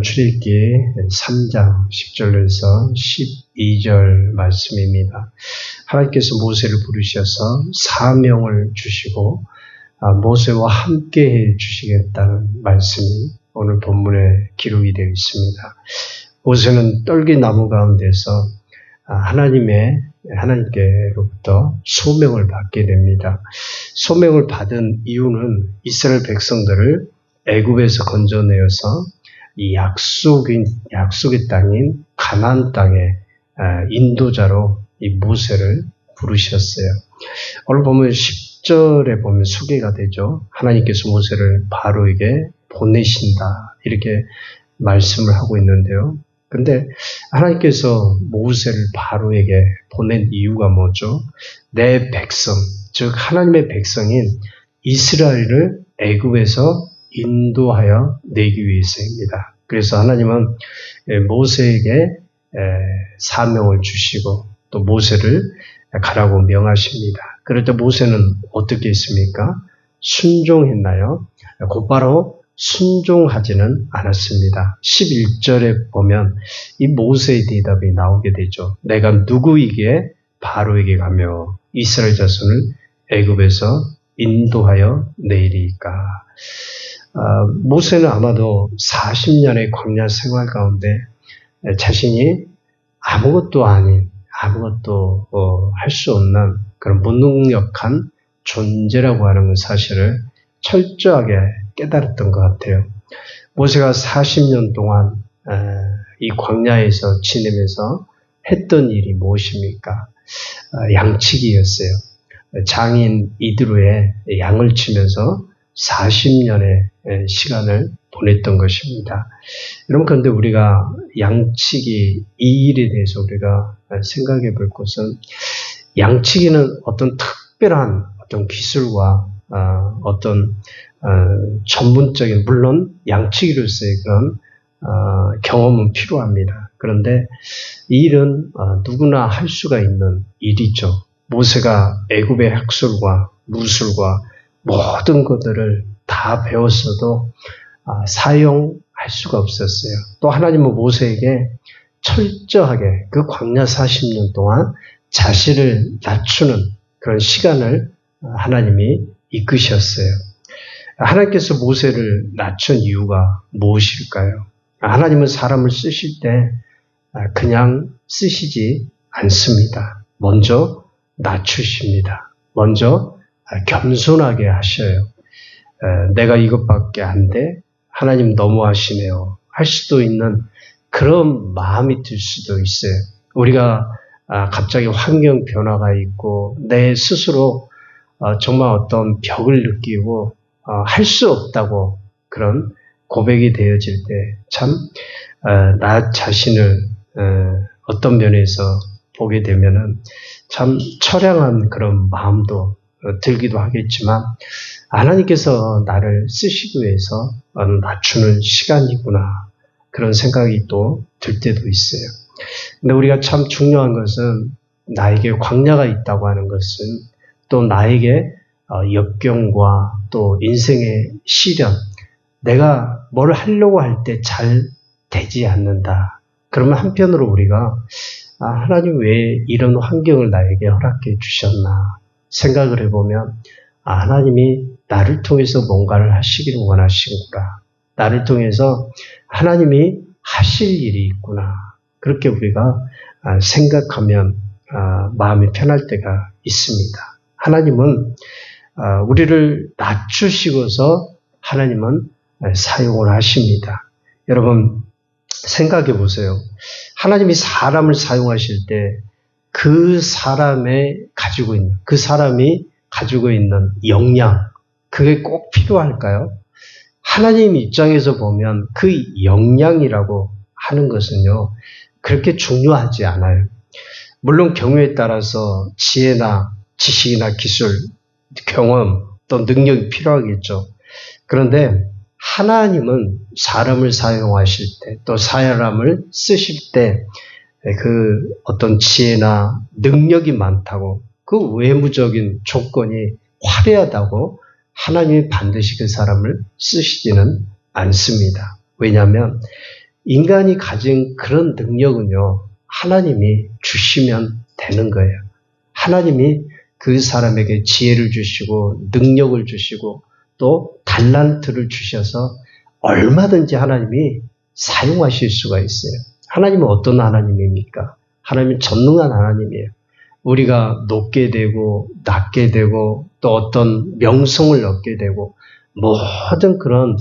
출애굽기 3장 10절에서 12절 말씀입니다. 하나님께서 모세를 부르셔서 사명을 주시고 모세와 함께 해주시겠다는 말씀이 오늘 본문에 기록이 되어 있습니다. 모세는 떨기나무 가운데서 하나님께로부터 소명을 받게 됩니다. 소명을 받은 이유는 이스라엘 백성들을 애굽에서 건져내어서 이 약속의 땅인 가나안 땅의 인도자로 이 모세를 부르셨어요. 오늘 보면 10절에 보면 소개가 되죠. 하나님께서 모세를 바로에게 보내신다 이렇게 말씀을 하고 있는데요. 근데 하나님께서 모세를 바로에게 보낸 이유가 뭐죠? 내 백성, 즉 하나님의 백성인 이스라엘을 애굽에서 인도하여 내기 위해서입니다. 그래서 하나님은 모세에게 사명을 주시고 또 모세를 가라고 명하십니다. 그럴 때 모세는 어떻게 했습니까? 순종했나요? 곧바로 순종하지는 않았습니다. 11절에 보면 이 모세의 대답이 나오게 되죠. 내가 누구에게 바로에게 가며 이스라엘 자손을 애굽에서 인도하여 내리까. 모세는 아마도 40년의 광야 생활 가운데 자신이 아무것도 아닌, 아무것도 할 수 없는 그런 무능력한 존재라고 하는 사실을 철저하게 깨달았던 것 같아요. 모세가 40년 동안 이 광야에서 지내면서 했던 일이 무엇입니까? 양치기였어요. 장인 이드로의 양을 치면서 40년의 시간을 보냈던 것입니다. 여러분, 그런데 우리가 양치기 이 일에 대해서 우리가 생각해 볼 것은 양치기는 어떤 특별한 어떤 기술과 어떤 전문적인, 물론 양치기로서의 그런 경험은 필요합니다. 그런데 이 일은 누구나 할 수가 있는 일이죠. 모세가 애굽의 학술과 무술과 모든 것들을 다 배웠어도 사용할 수가 없었어요. 또 하나님은 모세에게 철저하게 그 광야 40년 동안 자신을 낮추는 그런 시간을 하나님이 이끄셨어요. 하나님께서 모세를 낮춘 이유가 무엇일까요? 하나님은 사람을 쓰실 때 그냥 쓰시지 않습니다. 먼저 낮추십니다. 먼저 겸손하게 하셔요. 내가 이것밖에 안 돼? 하나님 너무하시네요. 할 수도 있는 그런 마음이 들 수도 있어요. 우리가 갑자기 환경 변화가 있고 내 스스로 정말 어떤 벽을 느끼고 할 수 없다고 그런 고백이 되어질 때 참 나 자신을 어떤 면에서 보게 되면은 참 처량한 그런 마음도 들기도 하겠지만 하나님께서 나를 쓰시기 위해서 낮추는 시간이구나 그런 생각이 또 들 때도 있어요. 근데 우리가 참 중요한 것은 나에게 광야가 있다고 하는 것은 또 나에게 역경과 또 인생의 시련, 내가 뭘 하려고 할 때 잘 되지 않는다. 그러면 한편으로 우리가 하나님 왜 이런 환경을 나에게 허락해 주셨나 생각을 해보면 하나님이 나를 통해서 뭔가를 하시기를 원하시는구나. 나를 통해서 하나님이 하실 일이 있구나. 그렇게 우리가 생각하면 마음이 편할 때가 있습니다. 하나님은 우리를 낮추시고서 하나님은 사용을 하십니다. 여러분 생각해 보세요. 하나님이 사람을 사용하실 때 그 사람이 가지고 있는 역량, 그게 꼭 필요할까요? 하나님 입장에서 보면 그 역량이라고 하는 것은요, 그렇게 중요하지 않아요. 물론 경우에 따라서 지혜나 지식이나 기술, 경험, 또 능력이 필요하겠죠. 그런데 하나님은 사람을 사용하실 때, 또 사람을 쓰실 때 그 어떤 지혜나 능력이 많다고 그 외부적인 조건이 화려하다고 하나님이 반드시 그 사람을 쓰시지는 않습니다. 왜냐하면 인간이 가진 그런 능력은요, 하나님이 주시면 되는 거예요. 하나님이 그 사람에게 지혜를 주시고 능력을 주시고 또 달란트를 주셔서 얼마든지 하나님이 사용하실 수가 있어요. 하나님은 어떤 하나님입니까? 하나님은 전능한 하나님이에요. 우리가 높게 되고 낮게 되고 또 어떤 명성을 얻게 되고 모든 그런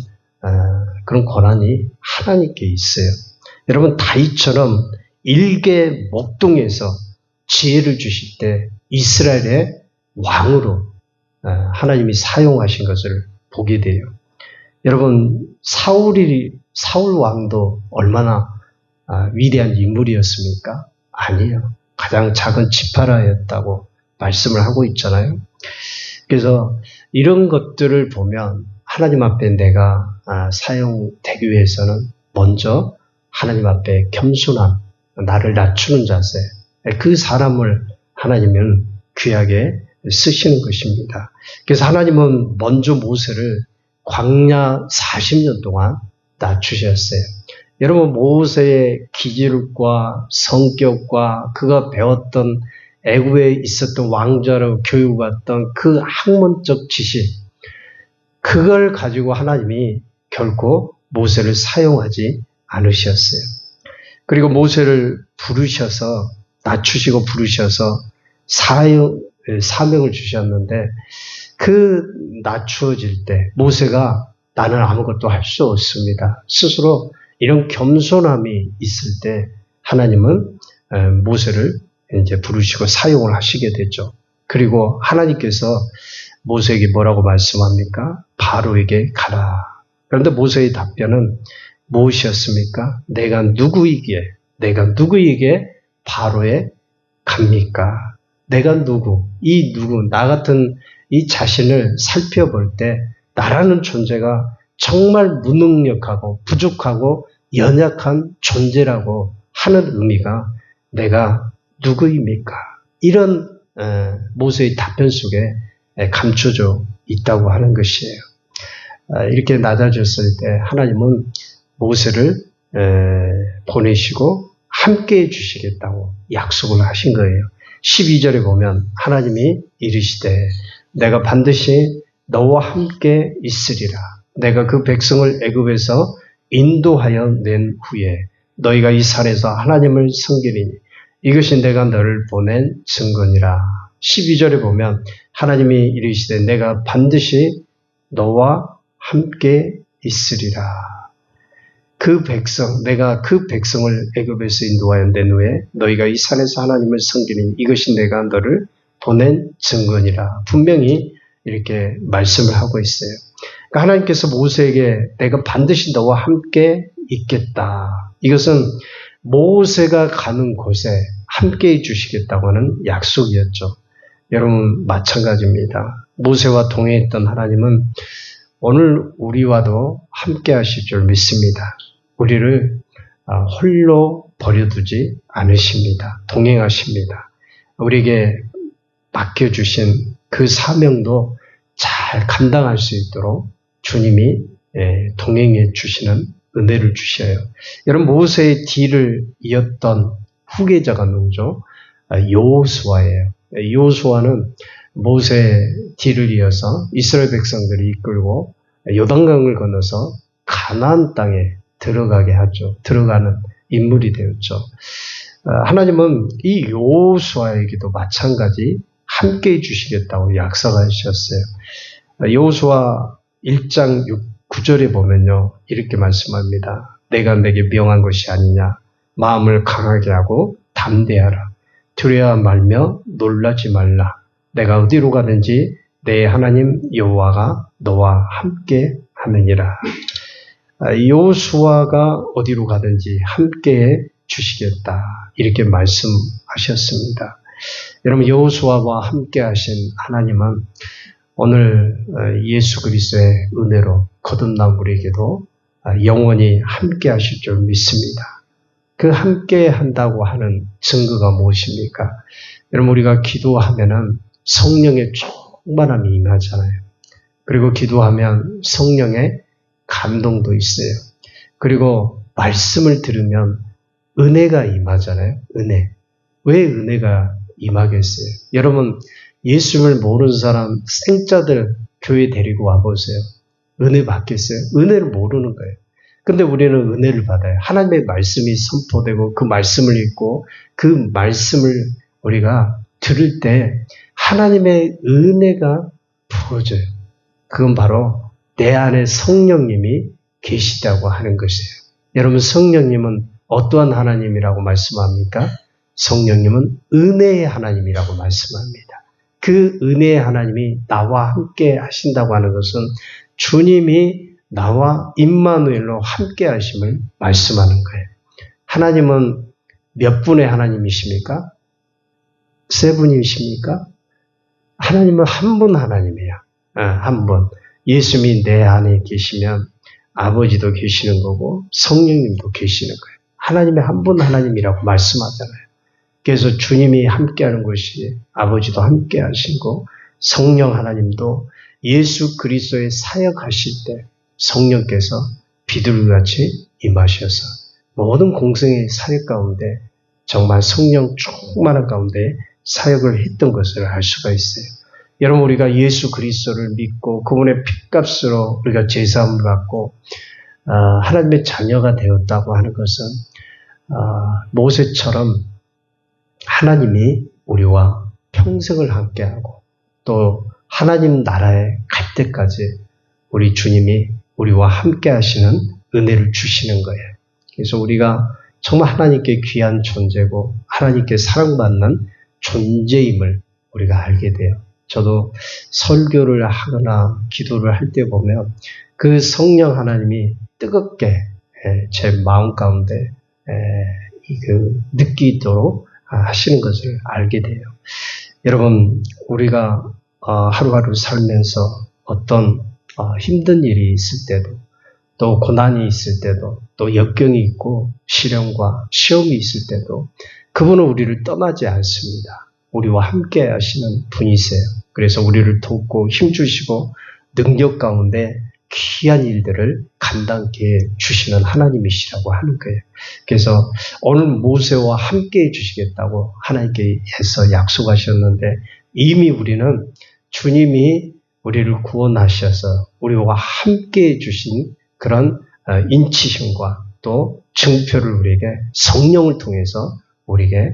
권한이 하나님께 있어요. 여러분 다윗처럼 일개 목동에서 지혜를 주실 때 이스라엘의 왕으로 하나님이 사용하신 것을 보게 돼요. 여러분 사울 왕도 얼마나 위대한 인물이었습니까? 아니에요. 가장 작은 지파라였다고 말씀을 하고 있잖아요. 그래서 이런 것들을 보면 하나님 앞에 내가 사용되기 위해서는 먼저 하나님 앞에 겸손함, 나를 낮추는 자세, 그 사람을 하나님은 귀하게 쓰시는 것입니다. 그래서 하나님은 먼저 모세를 광야 40년 동안 낮추셨어요. 여러분 모세의 기질과 성격과 그가 배웠던 애굽에 있었던 왕자로 교육받던 그 학문적 지식, 그걸 가지고 하나님이 결코 모세를 사용하지 않으셨어요. 그리고 모세를 부르셔서 낮추시고 부르셔서 사명을 주셨는데 그 낮추어질 때 모세가 나는 아무것도 할 수 없습니다. 스스로 이런 겸손함이 있을 때 하나님은 모세를 이제 부르시고 사용을 하시게 되죠. 그리고 하나님께서 모세에게 뭐라고 말씀합니까? 바로에게 가라. 그런데 모세의 답변은 무엇이었습니까? 내가 누구에게 바로에 갑니까? 내가 누구? 나 같은 이 자신을 살펴볼 때 나라는 존재가 정말 무능력하고 부족하고 연약한 존재라고 하는 의미가 내가 누구입니까? 이런 모세의 답변 속에 감춰져 있다고 하는 것이에요. 이렇게 낮아졌을 때 하나님은 모세를 보내시고 함께 해주시겠다고 약속을 하신 거예요. 12절에 보면 하나님이 이르시되 내가 반드시 너와 함께 있으리라. 내가 그 백성을 애굽에서 인도하여 낸 후에 너희가 이 산에서 하나님을 섬기리니 이것이 내가 너를 보낸 증거니라. 12절에 보면 하나님이 이르시되 내가 반드시 너와 함께 있으리라. 내가 그 백성을 애굽에서 인도하여 낸 후에 너희가 이 산에서 하나님을 섬기니 이것이 내가 너를 보낸 증거니라. 분명히 이렇게 말씀을 하고 있어요. 그러니까 하나님께서 모세에게 내가 반드시 너와 함께 있겠다. 이것은 모세가 가는 곳에 함께 해주시겠다고 하는 약속이었죠. 여러분 마찬가지입니다. 모세와 동행했던 하나님은 오늘 우리와도 함께 하실 줄 믿습니다. 우리를 홀로 버려두지 않으십니다. 동행하십니다. 우리에게 맡겨주신 그 사명도 잘 감당할 수 있도록 주님이 동행해 주시는 은혜를 주셔요. 여러분 모세의 뒤를 이었던 후계자가 누구죠? 여호수아예요. 여호수아는 모세의 뒤를 이어서 이스라엘 백성들이 이끌고 요단강을 건너서 가나안 땅에 들어가는 인물이 되었죠. 하나님은 이 여호수아에게도 마찬가지 함께 해주시겠다고 약속하셨어요. 여호수아 1장 9절에 보면요. 이렇게 말씀합니다. 내가 내게 명한 것이 아니냐. 마음을 강하게 하고 담대하라. 두려워 말며 놀라지 말라. 내가 어디로 가든지 내 하나님 여호와가 너와 함께 하느니라. 여호수아가 어디로 가든지 함께해 주시겠다. 이렇게 말씀하셨습니다. 여러분 여호수아와 함께 하신 하나님은 오늘 예수 그리스도의 은혜로 거듭난 우리에게도 영원히 함께 하실 줄 믿습니다. 그 함께 한다고 하는 증거가 무엇입니까? 여러분 우리가 기도하면은 성령의 충만함이 임하잖아요. 그리고 기도하면 성령의 감동도 있어요. 그리고 말씀을 들으면 은혜가 임하잖아요. 은혜. 왜 은혜가 임하겠어요? 여러분, 예수를 모르는 사람 생짜들 교회 데리고 와보세요. 은혜 받겠어요? 은혜를 모르는 거예요. 근데 우리는 은혜를 받아요. 하나님의 말씀이 선포되고 그 말씀을 읽고 그 말씀을 우리가 들을 때 하나님의 은혜가 부어져요. 그건 바로 내 안에 성령님이 계시다고 하는 것이에요. 여러분, 성령님은 어떠한 하나님이라고 말씀합니까? 성령님은 은혜의 하나님이라고 말씀합니다. 그 은혜의 하나님이 나와 함께 하신다고 하는 것은 주님이 나와 임마누엘로 함께 하심을 말씀하는 거예요. 하나님은 몇 분의 하나님이십니까? 세 분이십니까? 하나님은 한 분 하나님이에요. 한 분. 예수님이 내 안에 계시면 아버지도 계시는 거고 성령님도 계시는 거예요. 하나님의 한 분 하나님이라고 말씀하잖아요. 그래서 주님이 함께하는 것이 아버지도 함께 하시고 성령 하나님도 예수 그리스도의 사역하실 때 성령께서 비둘기같이 임하셔서 모든 공생의 사역 가운데 정말 성령 충만한 가운데 사역을 했던 것을 알 수가 있어요. 여러분, 우리가 예수 그리스도를 믿고 그분의 핏값으로 우리가 제사함을 받고 하나님의 자녀가 되었다고 하는 것은 모세처럼 하나님이 우리와 평생을 함께하고 또 하나님 나라에 갈 때까지 우리 주님이 우리와 함께 하시는 은혜를 주시는 거예요. 그래서 우리가 정말 하나님께 귀한 존재고 하나님께 사랑받는 존재임을 우리가 알게 돼요. 저도 설교를 하거나 기도를 할 때 보면 그 성령 하나님이 뜨겁게 제 마음 가운데 느끼도록 하시는 것을 알게 돼요. 여러분, 우리가 하루하루 살면서 어떤 힘든 일이 있을 때도 또 고난이 있을 때도 또 역경이 있고 시련과 시험이 있을 때도 그분은 우리를 떠나지 않습니다. 우리와 함께 하시는 분이세요. 그래서 우리를 돕고 힘주시고 능력 가운데 귀한 일들을 감당케 주시는 하나님이시라고 하는 거예요. 그래서 오늘 모세와 함께 해주시겠다고 하나님께서 약속하셨는데 이미 우리는 주님이 우리를 구원하셔서 우리와 함께 해주신 그런 인치심과 또 증표를 우리에게 성령을 통해서 우리에게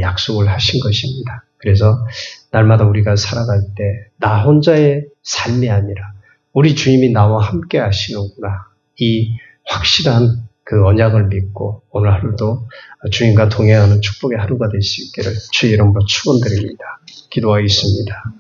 약속을 하신 것입니다. 그래서 날마다 우리가 살아갈 때 나 혼자의 삶이 아니라 우리 주님이 나와 함께 하시는구나. 이 확실한 그 언약을 믿고 오늘 하루도 주님과 동행하는 축복의 하루가 될 수 있기를 주의 이름으로 축원드립니다. 기도하겠습니다.